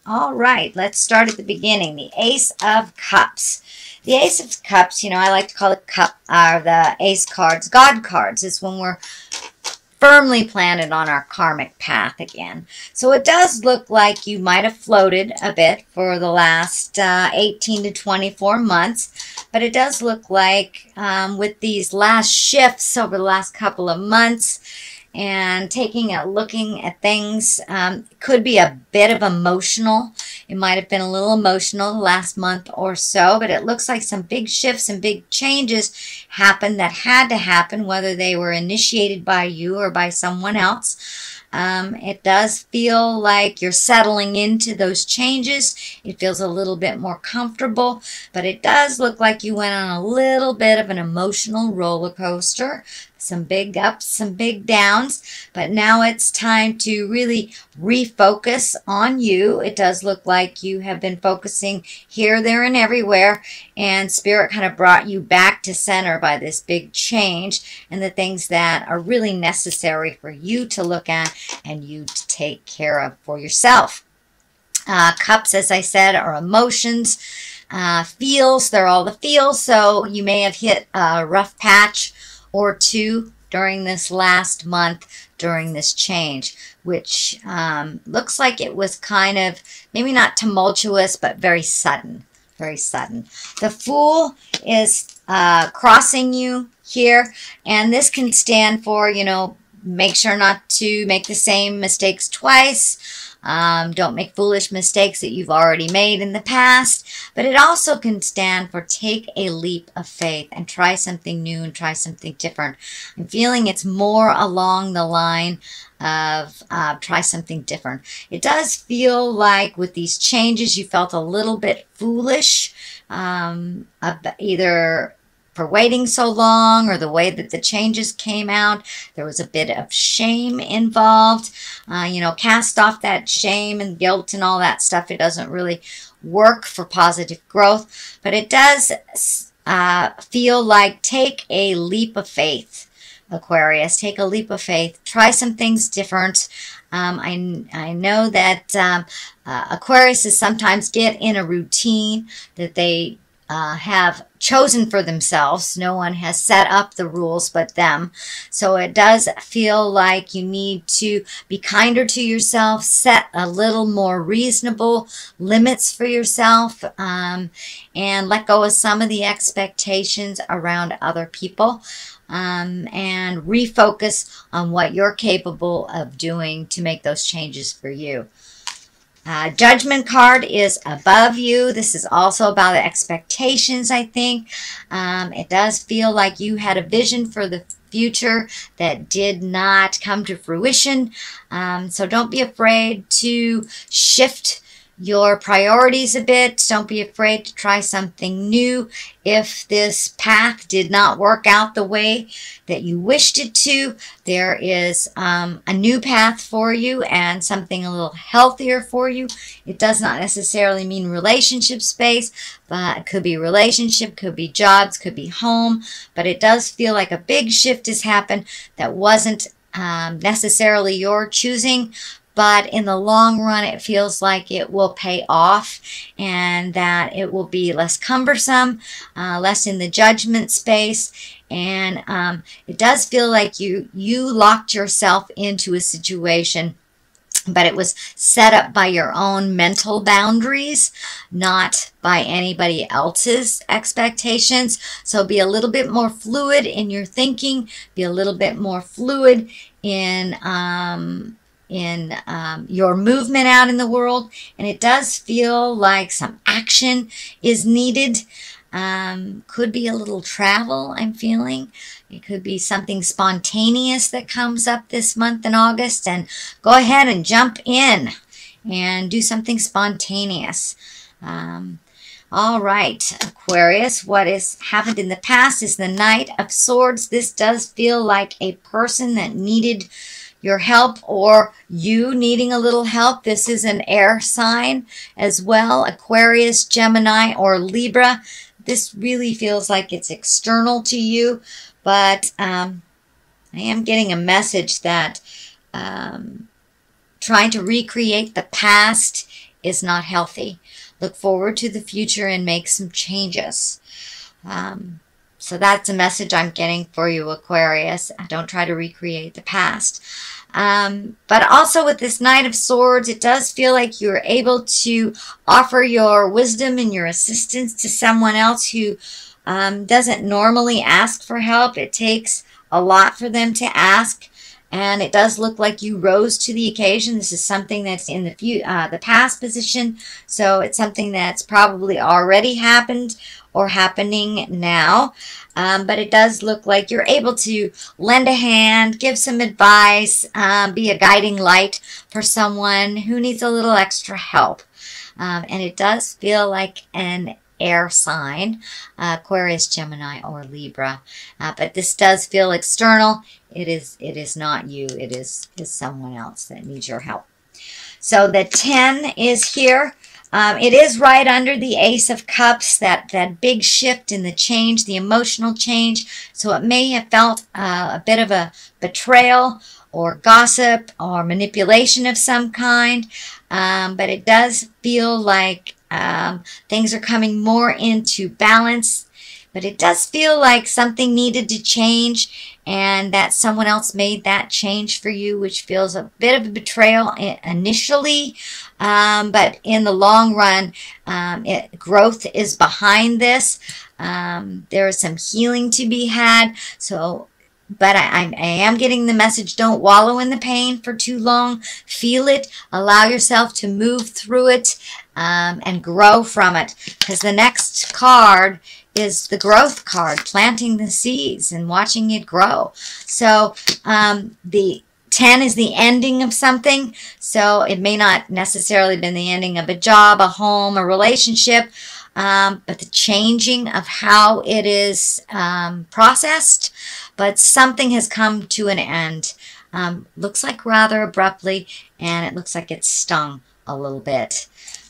All right, let's start at the beginning. The Ace of Cups. The Ace of Cups, you know, I like to call it the Ace cards, God cards. It's when we're firmly planted on our karmic path again. So it does look like you might have floated a bit for the last 18 to 24 months. But it does look like with these last shifts over the last couple of months, and looking at things, could be a bit of emotional. It might have been a little emotional the last month or so, but it looks like some big shifts and big changes happened that had to happen, whether they were initiated by you or by someone else. It does feel like you're settling into those changes. It feels a little bit more comfortable, but it does look like you went on a little bit of an emotional roller coaster. Some big ups, some big downs, but now it's time to really refocus on you. It does look like you have been focusing here, there, and everywhere, and Spirit kind of brought you back to center by this big change and the things that are really necessary for you to look at and you to take care of for yourself. Cups, as I said, are emotions, feels. They're all the feels, so you may have hit a rough patch or two during this last month, during this change, which looks like it was kind of, maybe not tumultuous, but very sudden, very sudden. The Fool is crossing you here, and this can stand for, you know, make sure not to make the same mistakes twice. Don't make foolish mistakes that you've already made in the past. But it also can stand for take a leap of faith and try something new and try something different. I'm feeling it's more along the line of try something different. It does feel like with these changes you felt a little bit foolish, either for waiting so long or the way that the changes came out. There was a bit of shame involved. You know, cast off that shame and guilt and all that stuff. It doesn't really work for positive growth, but it does feel like take a leap of faith, Aquarius. Take a leap of faith. Try some things different. I know that Aquariuses sometimes get in a routine that they have chosen for themselves. No one has set up the rules but them. So it does feel like you need to be kinder to yourself, set a little more reasonable limits for yourself, and let go of some of the expectations around other people, and refocus on what you're capable of doing to make those changes for you. Judgment card is above you. This is also about expectations, I think. It does feel like you had a vision for the future that did not come to fruition. So don't be afraid to shift your priorities a bit. Don't be afraid to try something new. If this path did not work out the way that you wished it to, there is a new path for you and something a little healthier for you. It does not necessarily mean relationship space, but it could be relationship, could be jobs, could be home. But it does feel like a big shift has happened that wasn't necessarily your choosing. But in the long run, it feels like it will pay off and that it will be less cumbersome, less in the judgment space. And it does feel like you locked yourself into a situation, but it was set up by your own mental boundaries, not by anybody else's expectations. So be a little bit more fluid in your thinking, be a little bit more fluid in your movement out in the world. And it does feel like some action is needed. Could be a little travel, I'm feeling. It could be something spontaneous that comes up this month in August, and go ahead and jump in and do something spontaneous. All right, Aquarius, what has happened in the past is the Knight of Swords. This does feel like a person that needed your help or you needing a little help. This is an air sign as well, Aquarius, Gemini, or Libra. This really feels like it's external to you, but I am getting a message that trying to recreate the past is not healthy. Look forward to the future and make some changes. So that's a message I'm getting for you, Aquarius. Don't try to recreate the past. But also with this Knight of Swords, it does feel like you're able to offer your wisdom and your assistance to someone else who doesn't normally ask for help. It takes a lot for them to ask. And it does look like you rose to the occasion. This is something that's in the past position. So it's something that's probably already happened or happening now. But it does look like you're able to lend a hand, give some advice, be a guiding light for someone who needs a little extra help. And it does feel like an air sign, Aquarius, Gemini, or Libra. But this does feel external. It is not you. It is someone else that needs your help. So the 10 is here. It is right under the Ace of Cups, that big shift in the change, the emotional change. So it may have felt a bit of a betrayal or gossip or manipulation of some kind. But it does feel like things are coming more into balance. But it does feel like something needed to change and that someone else made that change for you, which feels a bit of a betrayal initially. But in the long run, growth is behind this. There is some healing to be had. But I am getting the message, don't wallow in the pain for too long. Feel it. Allow yourself to move through it and grow from it. Because the next card is the growth card, planting the seeds and watching it grow. So the 10 is the ending of something. So it may not necessarily been the ending of a job, a home, a relationship. But the changing of how it is processed. But something has come to an end. Looks like rather abruptly, and it looks like it's stung a little bit.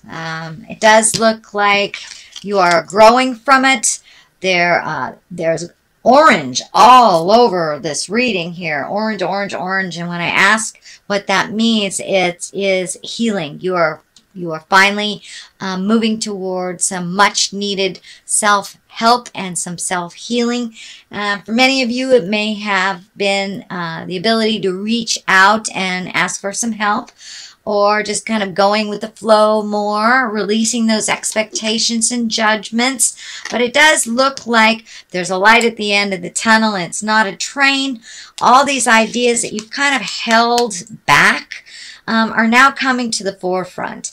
It does look like you are growing from it. There's orange all over this reading here. Orange, orange, orange. And when I ask what that means, it is healing. You are finally moving towards some much needed self-help and some self-healing. For many of you, it may have been the ability to reach out and ask for some help, or just kind of going with the flow more, releasing those expectations and judgments. But it does look like there's a light at the end of the tunnel, and it's not a train. All these ideas that you've kind of held back are now coming to the forefront.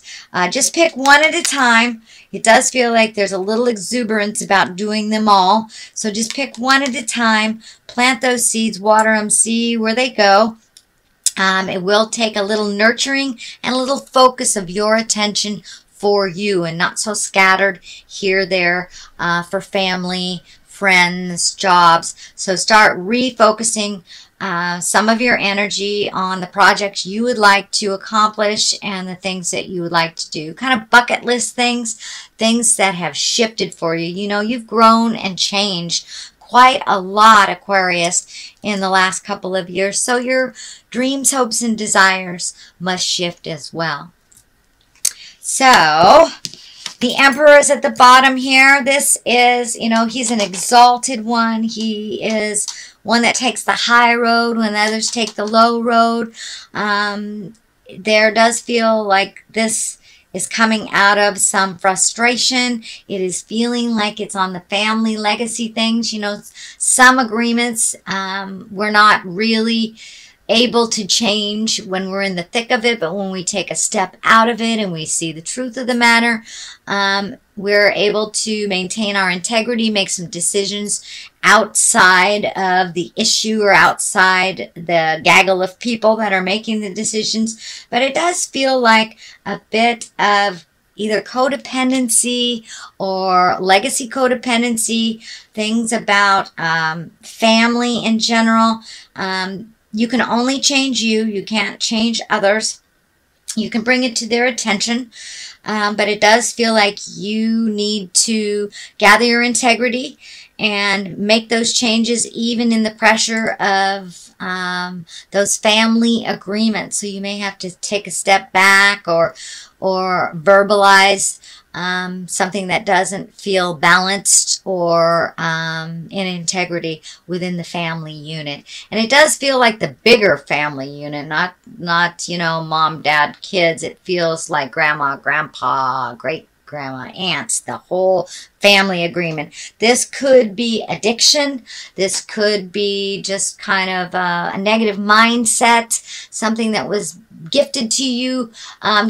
Just pick one at a time. It does feel like there's a little exuberance about doing them all. So just pick one at a time, plant those seeds, water them, see where they go. It will take a little nurturing and a little focus of your attention for you, and not so scattered here, there, for family, friends, jobs. So start refocusing some of your energy on the projects you would like to accomplish and the things that you would like to do. Kind of bucket list things that have shifted for you. You know, you've grown and changed quite a lot, Aquarius, in the last couple of years. So your dreams, hopes, and desires must shift as well. So the Emperor is at the bottom here. This is, you know, he's an exalted one. He is one that takes the high road when others take the low road. There does feel like this is coming out of some frustration. It is feeling like it's on the family legacy things. You know, some agreements we're not really able to change when we're in the thick of it, but when we take a step out of it and we see the truth of the matter, we're able to maintain our integrity, make some decisions outside of the issue or outside the gaggle of people that are making the decisions. But it does feel like a bit of either codependency or legacy codependency, things about family in general. You can only change you. You can't change others. You can bring it to their attention, but it does feel like you need to gather your integrity and make those changes even in the pressure of those family agreements. So you may have to take a step back or or verbalize something that doesn't feel balanced or in integrity within the family unit. And it does feel like the bigger family unit, not you know, mom, dad, kids. It feels like grandma, grandpa, great grandma, aunts, the whole family agreement. This could be addiction. This could be just kind of a negative mindset, something that was gifted to you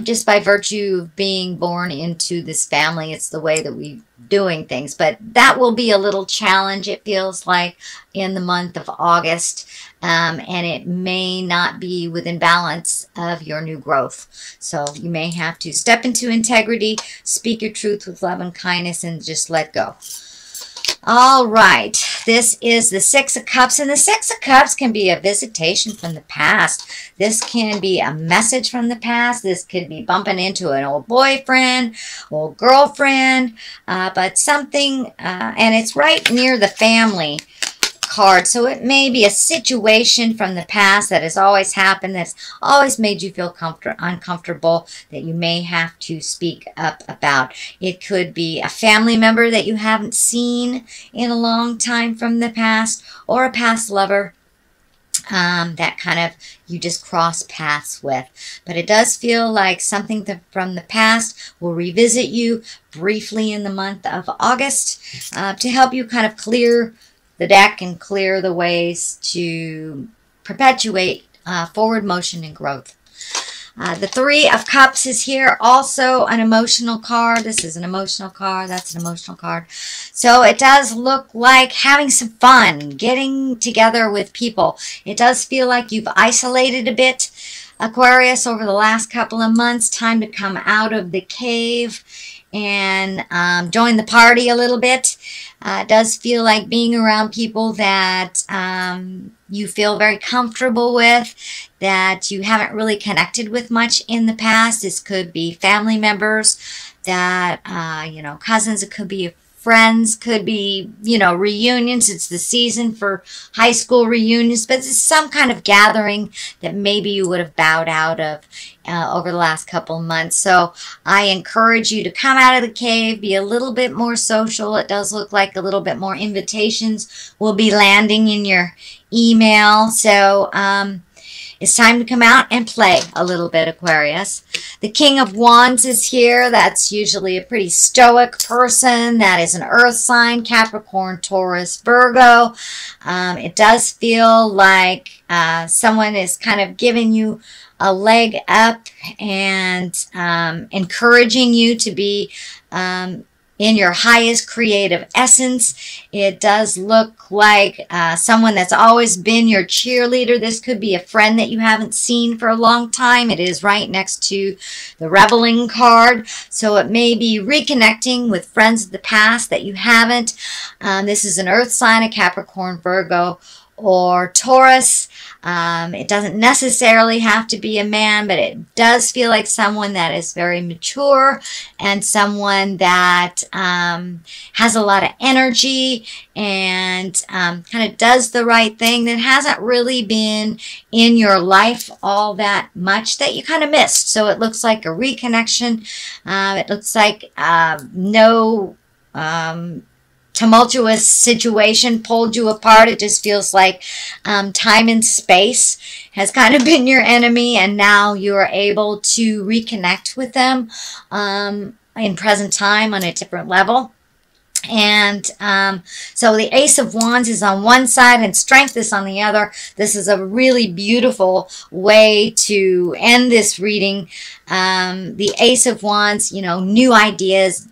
just by virtue of being born into this family. It's the way that we're doing things. But that will be a little challenge, it feels like, in the month of August. And it may not be within balance of your new growth. So you may have to step into integrity, speak your truth with love and kindness, and just let go. All right, this is the Six of Cups, and the Six of Cups can be a visitation from the past. This can be a message from the past. This could be bumping into an old boyfriend, old girlfriend, but something, and it's right near the family card. So it may be a situation from the past that has always happened, that's always made you feel uncomfortable, that you may have to speak up about. It could be a family member that you haven't seen in a long time from the past, or a past lover that kind of you just cross paths with. But it does feel like something from the past will revisit you briefly in the month of August to help you kind of clear the deck and clear the ways to perpetuate forward motion and growth. The Three of Cups is here, also an emotional card. This is an emotional card. That's an emotional card. So it does look like having some fun, getting together with people. It does feel like you've isolated a bit, Aquarius, over the last couple of months. Time to come out of the cave and join the party a little bit. It does feel like being around people that you feel very comfortable with, that you haven't really connected with much in the past. This could be family members that, you know, cousins. It could be friends, could be, you know, reunions. It's the season for high school reunions, but it's some kind of gathering that maybe you would have bowed out of over the last couple of months. So I encourage you to come out of the cave, be a little bit more social. It does look like a little bit more invitations will be landing in your email. So it's time to come out and play a little bit, Aquarius. The King of Wands is here. That's usually a pretty stoic person. That is an earth sign, Capricorn, Taurus, Virgo. It does feel like someone is kind of giving you a leg up and encouraging you to be in your highest creative essence. It does look like someone that's always been your cheerleader. This could be a friend that you haven't seen for a long time. It is right next to the Reveling card. So it may be reconnecting with friends of the past that you haven't. This is an earth sign, a Capricorn, Virgo, or Taurus. It doesn't necessarily have to be a man, but it does feel like someone that is very mature and someone that has a lot of energy and kind of does the right thing, that hasn't really been in your life all that much, that you kind of missed. So it looks like a reconnection. It looks like no tumultuous situation pulled you apart. It just feels like time and space has kind of been your enemy, and now you are able to reconnect with them in present time on a different level. And so the Ace of Wands is on one side and Strength is on the other. This is a really beautiful way to end this reading. The Ace of Wands, you know, new ideas,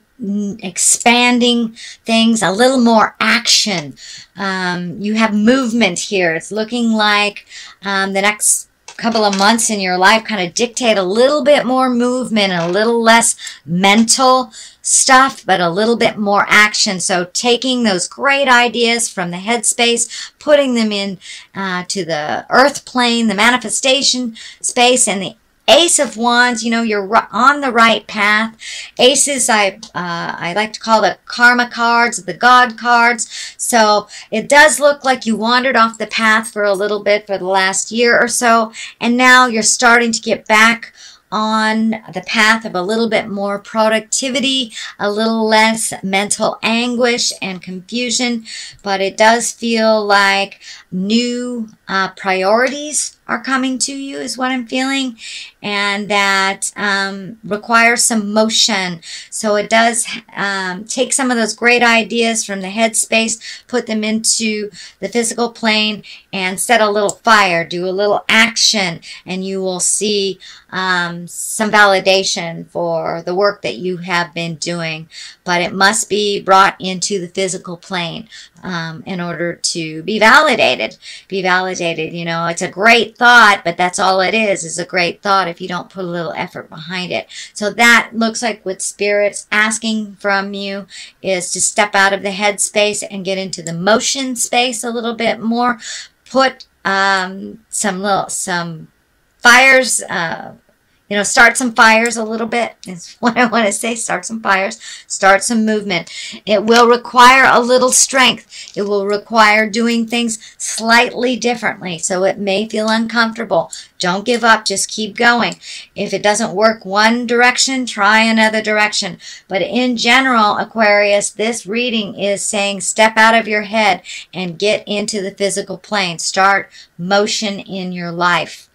expanding things, a little more action. You have movement here. It's looking like the next couple of months in your life kind of dictate a little bit more movement, a little less mental stuff, but a little bit more action. So taking those great ideas from the headspace, putting them in to the earth plane, the manifestation space, and the Ace of Wands, you know, you're on the right path. Aces, I like to call the karma cards, the God cards. So it does look like you wandered off the path for a little bit for the last year or so, and now you're starting to get back on the path of a little bit more productivity, a little less mental anguish and confusion, but it does feel like new priorities are coming to you is what I'm feeling, and that requires some motion. So it does take some of those great ideas from the headspace, put them into the physical plane, and set a little fire, do a little action, and you will see some validation for the work that you have been doing. But it must be brought into the physical plane in order to be validated. Be validated. You know, it's a great thought, but that's all it is a great thought if you don't put a little effort behind it. So that looks like what Spirit's asking from you is to step out of the head space and get into the motion space a little bit more. Put some fires, you know, start some fires a little bit is what I want to say. Start some fires, start some movement. It will require a little strength. It will require doing things slightly differently. So it may feel uncomfortable. Don't give up. Just keep going. If it doesn't work one direction, try another direction. But in general, Aquarius, this reading is saying step out of your head and get into the physical plane. Start motion in your life.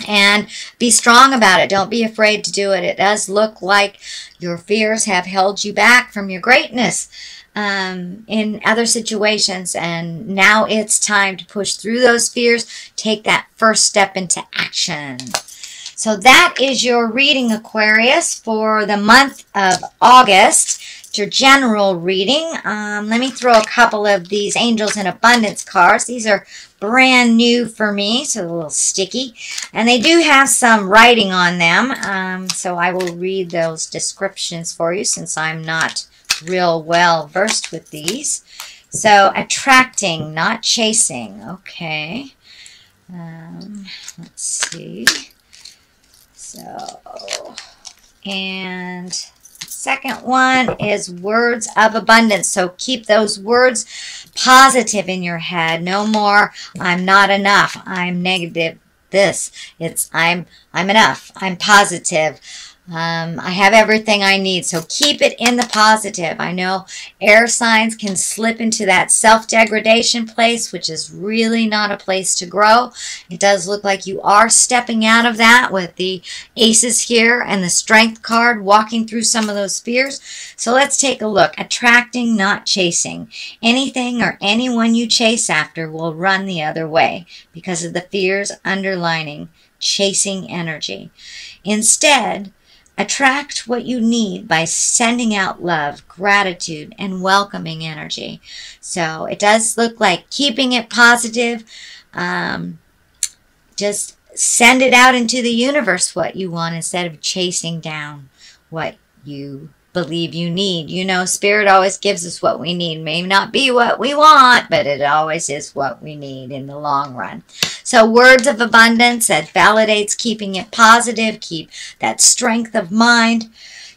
And be strong about it. Don't be afraid to do it. It does look like your fears have held you back from your greatness in other situations. And now it's time to push through those fears. Take that first step into action. So that is your reading, Aquarius, for the month of August. It's your general reading. Let me throw a couple of these Angels in Abundance cards. These are brand new for me, so a little sticky. And they do have some writing on them, so I will read those descriptions for you since I'm not real well versed with these. So, attracting, not chasing. Okay. Let's see. So, and second one is words of abundance. So keep those words positive in your head. No more, I'm not enough, I'm negative. It's I'm enough, I'm positive. I have everything I need. So keep it in the positive. I know air signs can slip into that self-degradation place, which is really not a place to grow. It does look like you are stepping out of that with the aces here and the strength card, walking through some of those fears. So let's take a look. Attracting, not chasing. Anything or anyone you chase after will run the other way because of the fears underlining chasing energy. Instead, attract what you need by sending out love, gratitude, and welcoming energy. So it does look like keeping it positive. Just send it out into the universe what you want instead of chasing down what you believe you need. You know, Spirit always gives us what we need. May not be what we want, but it always is what we need in the long run. So words of abundance that validates keeping it positive, keep that strength of mind.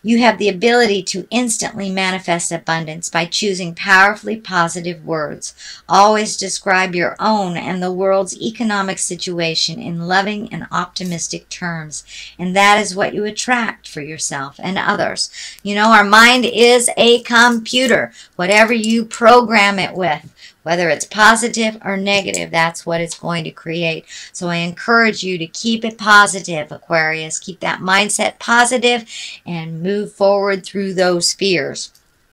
You have the ability to instantly manifest abundance by choosing powerfully positive words. Always describe your own and the world's economic situation in loving and optimistic terms. And that is what you attract for yourself and others. You know, our mind is a computer. Whatever you program it with, whether it's positive or negative, that's what it's going to create. So I encourage you to keep it positive, Aquarius. Keep that mindset positive and move forward through those fears.